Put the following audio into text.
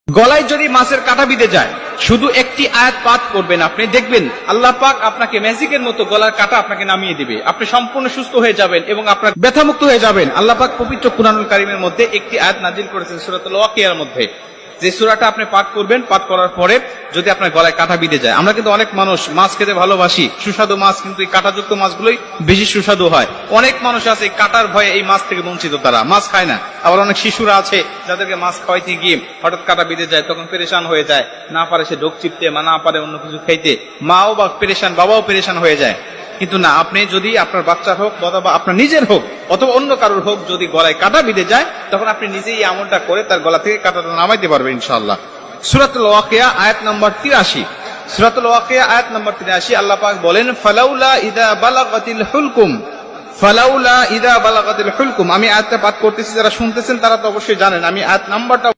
গলায় যদি মাছের কাঁটা বিঁধে যায়, শুধু একটি আয়াত পাঠ করবেন, আপনি দেখবেন আল্লাহ পাক আপনাকে ম্যাজিকের মতো গলার কাঁটা আপনাকে নামিয়ে দিবে, আপনি সম্পূর্ণ সুস্থ হয়ে যাবেন এবং আপনার ব্যথামুক্ত হয়ে যাবেন। আল্লাহ পাক পবিত্র কুরআনুল কারীমের মধ্যে একটি আয়াত নাজিল করেছেন সূরাতুল ওয়াকিয়ার মধ্যে, যে সূরাটা আপনি পাঠ করবেন, পাঠ করার পরে যদি আপনার গলায় কাঁটা বিঁধে যায়। আমরা কিন্তু অনেক মানুষ মাছ খেতে ভালোবাসি, সুস্বাদু মাছ, কিন্তু এই কাঁটাযুক্ত মাছগুলোই বেশি সুস্বাদু হয়। অনেক মানুষ আছে কাঁটার ভয়ে এই মাছ থেকে বঞ্চিত, তারা মাছ খায় না। আবার অনেক শিশুরা আছে যাদেরকে মাছ খাওয়াইতে গিয়ে হঠাৎ কাঁটা বিঁধে যায়, তখন পেরেশান হয়ে যায়, না পারে সে ঢোক চিপতে, না পারে অন্য কিছু খাইতে, মাও বা পেরেশান, বাবাও পেরেশান হয়ে যায়। কিন্তু না, আপনি যদি আপনার বাচ্চার হোক অথবা আপনার নিজের হোক অথবা অন্য কারোর হোক, যদি গলায় কাঁটা বিঁধে যায়, তখন আপনি নিজেই এই আমলটা করে তার গলা থেকে কাঁটাটা নামাইতে পারবেন ইনশাআল্লাহ। সূরাতুল ওয়াকিয়া আয়াত নম্বর 83। সূরাতুল ওয়াকিয়া আয়াত নম্বর 83 আল্লাহ পাক বলেন, ফালাউলা ইযা বালাগাতিল হুলকুম, ফালাউলা ইযা বালাগাতিল হুলকুম। আমি আয়াতটা পাঠ করতেছি, যারা শুনতেছেন তারা তো অবশ্যই জানেন, আমি আয়াত নাম্বারটা